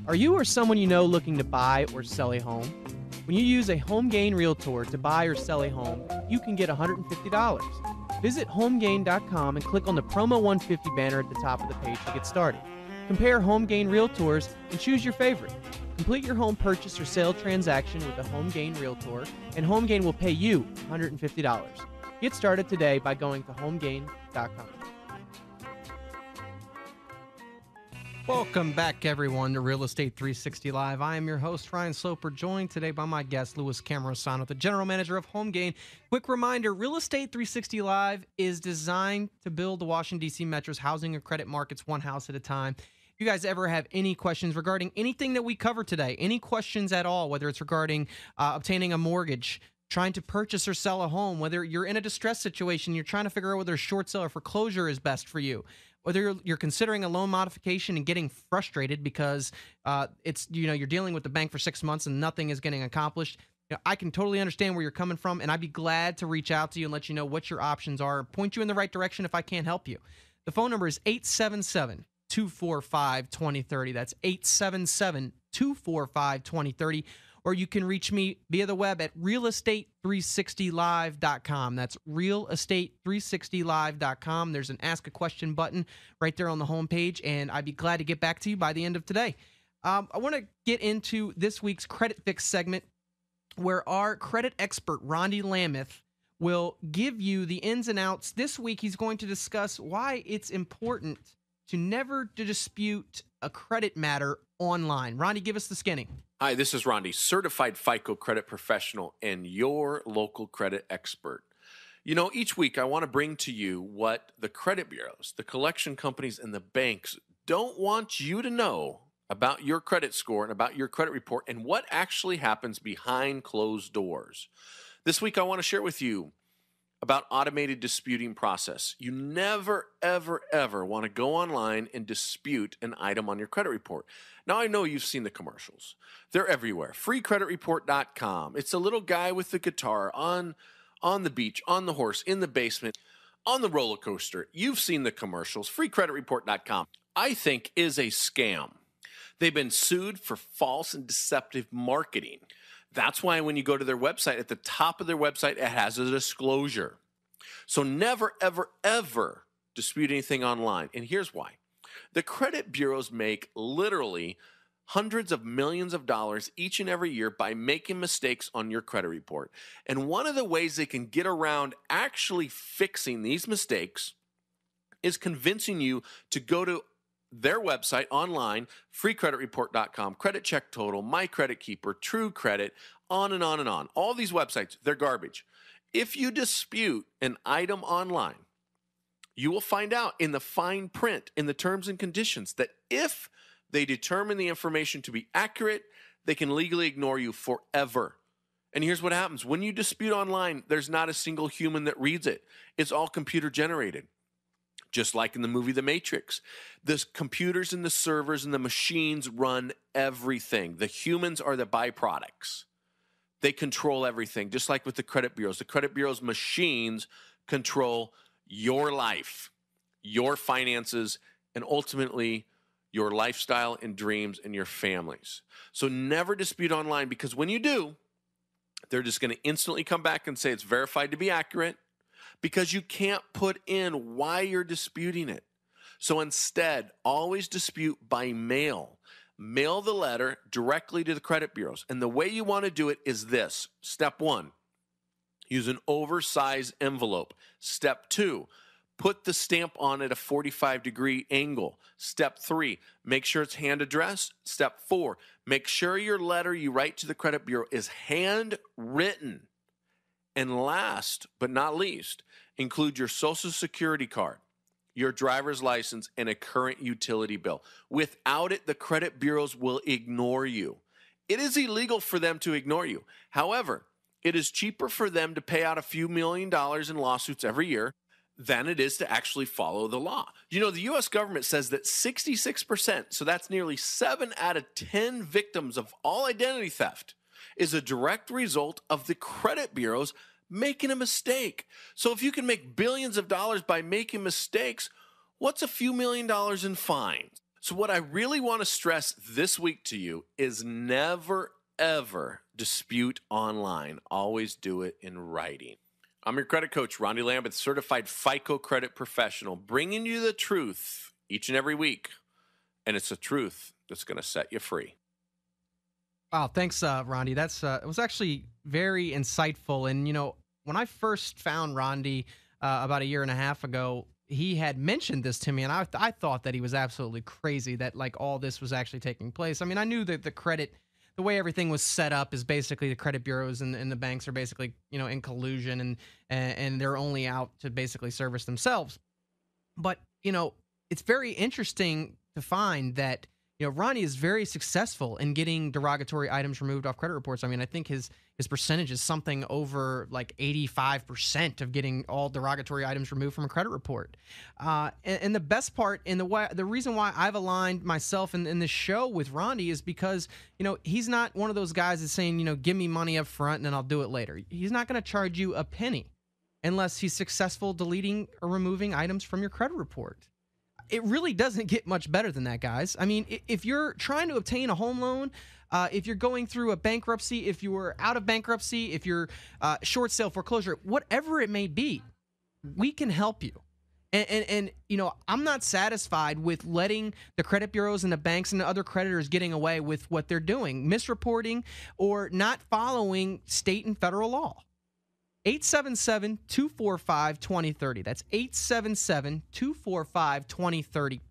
Are you or someone you know looking to buy or sell a home? When you use a HomeGain Realtor to buy or sell a home, you can get $150. Visit homegain.com and click on the Promo 150 banner at the top of the page to get started. Compare HomeGain Realtors and choose your favorite. Complete your home purchase or sale transaction with a HomeGain Realtor, and HomeGain will pay you $150. Get started today by going to homegain.com. Welcome back, everyone, to Real Estate 360 Live. I am your host, Ryan Sloper, joined today by my guest, Louis Cammarosano, the general manager of HomeGain. Quick reminder, Real Estate 360 Live is designed to build the Washington, D.C. Metro's housing and credit markets one house at a time. If you guys ever have any questions regarding anything that we cover today, any questions at all, whether it's regarding obtaining a mortgage, trying to purchase or sell a home, whether you're in a distress situation, you're trying to figure out whether a short sale or foreclosure is best for you, whether you're considering a loan modification and getting frustrated because you're dealing with the bank for 6 months and nothing is getting accomplished. I can totally understand where you're coming from, and I'd be glad to reach out to you and let you know what your options are, point you in the right direction if I can't help you. The phone number is 877-245-2030. That's 877-245-2030. Or you can reach me via the web at realestate360live.com. That's realestate360live.com. There's an Ask a Question button right there on the homepage, and I'd be glad to get back to you by the end of today. I want to get into this week's Credit Fix segment, where our credit expert, Rondy Lameth, will give you the ins and outs. This week, he's going to discuss why it's important to never dispute a credit matter online. Rondy, give us the skinny. Hi, this is Rondy, certified FICO credit professional and your local credit expert. Each week I want to bring to you what the credit bureaus, the collection companies, and the banks don't want you to know about your credit score and about your credit report and what actually happens behind closed doors. This week I want to share with you about automated disputing process. You never, ever, ever want to go online and dispute an item on your credit report. Now, I know you've seen the commercials. They're everywhere. Freecreditreport.com. It's a little guy with the guitar on the beach, on the horse, in the basement, on the roller coaster. You've seen the commercials. Freecreditreport.com, I think, is a scam. They've been sued for false and deceptive marketing. That's why when you go to their website, at the top of their website, it has a disclosure. So never, ever, ever dispute anything online. And here's why. The credit bureaus make literally hundreds of millions of dollars each and every year by making mistakes on your credit report. And one of the ways they can get around actually fixing these mistakes is convincing you to go to their website online, freecreditreport.com, Credit Check Total, My Credit Keeper, True Credit, on and on and on. All these websites, they're garbage. If you dispute an item online, you will find out in the fine print, in the terms and conditions, that if they determine the information to be accurate, they can legally ignore you forever. And here's what happens. When you dispute online, there's not a single human that reads it. It's all computer generated. Just like in the movie The Matrix. The computers and the servers and the machines run everything. The humans are the byproducts. They control everything, just like with the credit bureaus. The credit bureaus' machines control your life, your finances, and ultimately your lifestyle and dreams and your families. So never dispute online, because when you do, they're just going to instantly come back and say it's verified to be accurate, because you can't put in why you're disputing it. So instead, always dispute by mail. Mail the letter directly to the credit bureaus. And the way you want to do it is this. Step 1, use an oversized envelope. Step 2, put the stamp on at a 45-degree angle. Step 3, make sure it's hand addressed. Step 4, make sure your letter you write to the credit bureau is handwritten. And last but not least, include your Social Security card, your driver's license, and a current utility bill. Without it, the credit bureaus will ignore you. It is illegal for them to ignore you. However, it is cheaper for them to pay out a few $1 million in lawsuits every year than it is to actually follow the law. The U.S. government says that 66%, so that's nearly 7 out of 10 victims of all identity theft, is a direct result of the credit bureaus making a mistake. So if you can make billions of dollars by making mistakes, what's a few $1 million in fines? So, what I really want to stress this week to you is never, ever dispute online. Always do it in writing. I'm your credit coach, Ronnie Lambeth, certified FICO credit professional, bringing you the truth each and every week. And it's the truth that's going to set you free. Wow, thanks, Rondi. It was actually very insightful. And when I first found Rondi about a year and a half ago, he had mentioned this to me, and I thought that he was absolutely crazy that like all this was actually taking place. I mean, I knew that the way everything was set up is basically the credit bureaus and the banks are basically in collusion and they're only out to basically service themselves. But it's very interesting to find that Ronnie is very successful in getting derogatory items removed off credit reports. I mean, I think his percentage is something over like 85% of getting all derogatory items removed from a credit report. And the best part, and the reason why I've aligned myself in this show with Ronnie is because he's not one of those guys that's saying give me money up front and then I'll do it later. He's not going to charge you a penny unless he's successful deleting or removing items from your credit report. It really doesn't get much better than that, guys. I mean, if you're trying to obtain a home loan, if you're going through a bankruptcy, if you're out of bankruptcy, if you're short sale foreclosure, whatever it may be, we can help you. And I'm not satisfied with letting the credit bureaus and the banks and the other creditors getting away with what they're doing, misreporting or not following state and federal law. 877-245-2030. That's 877-245-2030.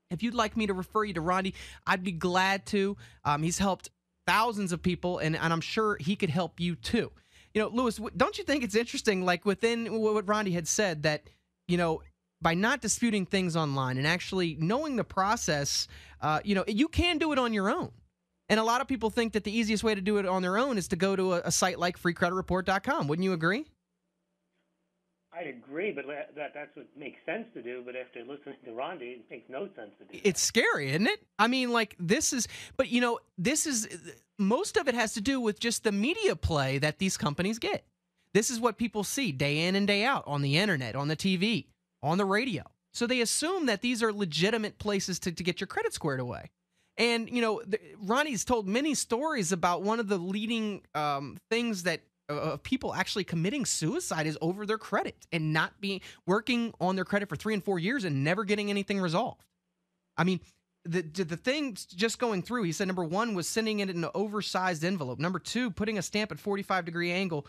If you'd like me to refer you to Rondi, I'd be glad to. He's helped thousands of people, and I'm sure he could help you too. Lewis, don't you think it's interesting, like within what Rondi had said, that, by not disputing things online and actually knowing the process, you can do it on your own. And a lot of people think that the easiest way to do it on their own is to go to a site like freecreditreport.com. Wouldn't you agree? I'd agree, but that's what makes sense to do. But after listening to Rondi, it makes no sense to do that. It's scary, isn't it? I mean, most of it has to do with just the media play that these companies get. This is what people see day in and day out on the internet, on the TV, on the radio. So they assume that these are legitimate places to get your credit squared away. And, Ronnie's told many stories about one of the leading things that people actually committing suicide is over their credit and not working on their credit for 3 and 4 years and never getting anything resolved. I mean, the thing just going through, he said, number one was sending it in an oversized envelope. Number two, putting a stamp at 45-degree angle.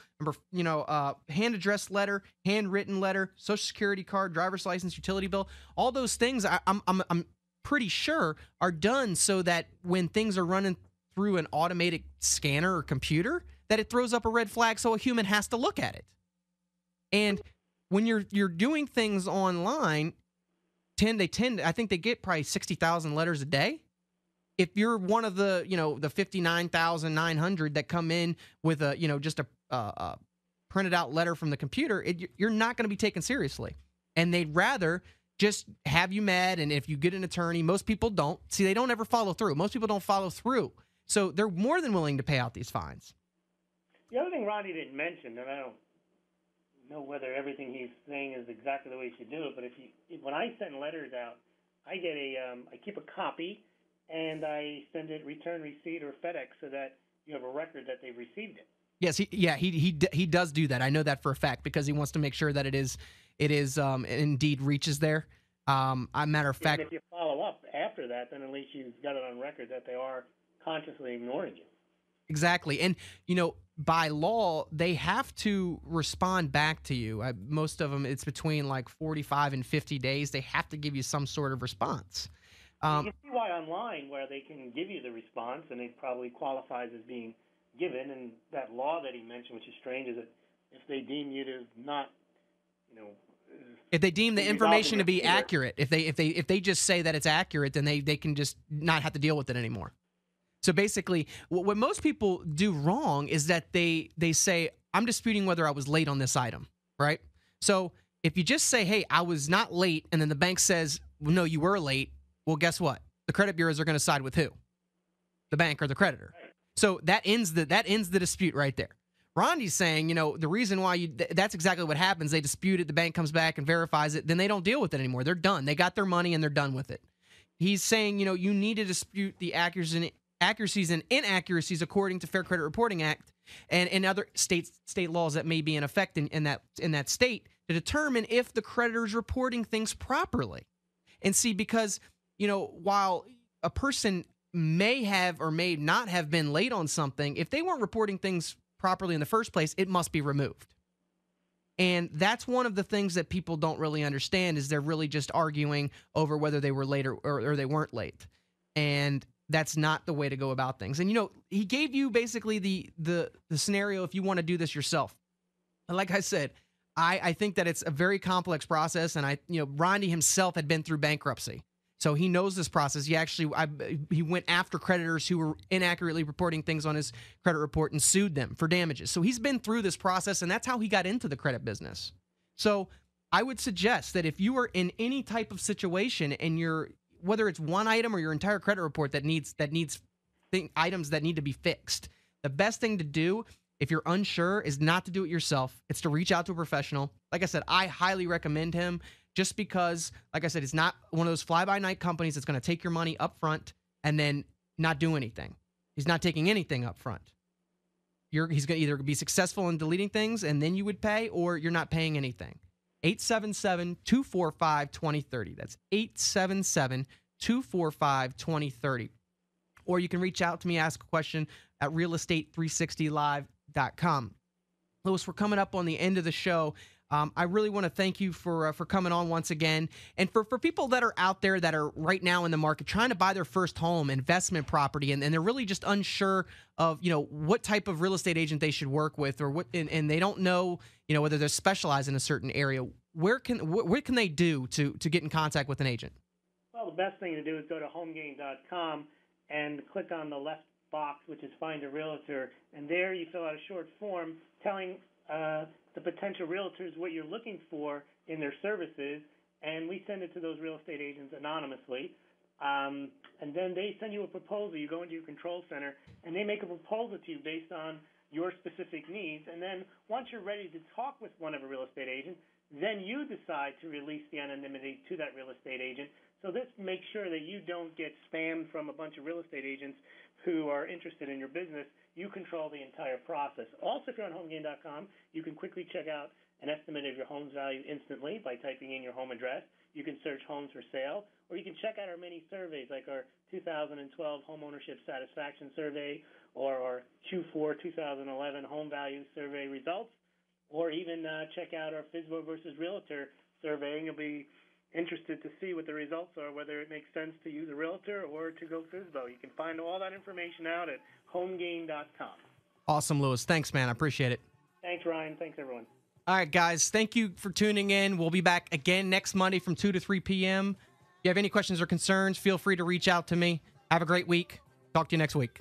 Hand addressed letter, handwritten letter, social security card, driver's license, utility bill. All those things I'm pretty sure are done so that when things are running through an automated scanner or computer, that it throws up a red flag so a human has to look at it. And when you're doing things online, I think they get probably 60,000 letters a day. If you're one of the 59,900 that come in with just a printed out letter from the computer, you're not going to be taken seriously. And they'd rather just have you mad, and if you get an attorney, most people don't. See, they don't ever follow through. Most people don't follow through. So they're more than willing to pay out these fines. The other thing Ronnie didn't mention, and I don't know whether everything he's saying is exactly the way you should do it, but when I send letters out, I get I keep a copy, and I send it return receipt or FedEx so that you have a record that they've received it. Yes, he does do that. I know that for a fact because he wants to make sure that it indeed reaches there. Matter of fact, and if you follow up after that, then at least you've got it on record that they are consciously ignoring you. Exactly. And, by law, they have to respond back to you. Most of them, it's between like 45 and 50 days. They have to give you some sort of response. You can see why online, where they can give you the response, and it probably qualifies as being given. And that law that he mentioned, which is strange, is that if they deem you to not, if they deem the information to be accurate, if they just say that it's accurate, then they can just not have to deal with it anymore. So basically, what most people do wrong is that they say, I'm disputing whether I was late on this item, right? So if you just say, hey, I was not late, and then the bank says, well, no, you were late, well, guess what? The credit bureaus are going to side with who? The bank or the creditor. So that ends the dispute right there. Rondi's saying, the reason why that's exactly what happens. They dispute it, the bank comes back and verifies it, then they don't deal with it anymore. They're done. They got their money and they're done with it. he's saying, you need to dispute the accuracies and inaccuracies according to Fair Credit Reporting Act and other state laws that may be in effect in that state to determine if the creditor is reporting things properly. And see, because while a person may have or may not have been late on something, if they weren't reporting things properly in the first place, it must be removed. And that's one of the things that people don't really understand is they're really just arguing over whether they were late or they weren't late. And that's not the way to go about things. And, he gave you basically the scenario if you want to do this yourself. And like I said, I think that it's a very complex process. And Ronnie himself had been through bankruptcy. So he knows this process. He went after creditors who were inaccurately reporting things on his credit report and sued them for damages. So he's been through this process, and that's how he got into the credit business. So I would suggest that if you are in any type of situation and whether it's one item or your entire credit report that needs items that need to be fixed, the best thing to do if you're unsure is not to do it yourself. It's to reach out to a professional. Like I said, I highly recommend him. Just because, like I said, it's not one of those fly-by-night companies that's going to take your money up front and then not do anything. He's not taking anything up front. He's going to either be successful in deleting things and then you would pay, or you're not paying anything. 877-245-2030. That's 877-245-2030. Or you can reach out to me, ask a question at realestate360live.com. Louis, we're coming up on the end of the show. I really want to thank you for coming on once again. And for people that are out there that are right now in the market trying to buy their first home, investment property, and they're really just unsure of, what type of real estate agent they should work with, or and they don't know, whether they're specialized in a certain area, what can they do to get in contact with an agent? Well, the best thing to do is go to homegain.com and click on the left box, which is Find a Realtor, and there you fill out a short form telling the potential realtors what you're looking for in their services, and we send it to those real estate agents anonymously. And then they send you a proposal. You go into your control center, and they make a proposal to you based on your specific needs. And then once you're ready to talk with one of a real estate agent, then you decide to release the anonymity to that real estate agent. So this makes sure that you don't get spammed from a bunch of real estate agents who are interested in your business. You control the entire process. Also, if you're on homegain.com, you can quickly check out an estimate of your home's value instantly by typing in your home address. You can search homes for sale, or you can check out our many surveys like our 2012 Home Ownership Satisfaction Survey or our Q4 2011 Home Value Survey results, or even check out our FSBO versus Realtor survey, and you'll be interested to see what the results are, whether it makes sense to use a realtor or to go FSBO. You can find all that information out at homegain.com. Awesome, Louis. Thanks, man. I appreciate it. Thanks, Ryan. Thanks, everyone. All right, guys. Thank you for tuning in. We'll be back again next Monday from 2 to 3 p.m. If you have any questions or concerns, feel free to reach out to me. Have a great week. Talk to you next week.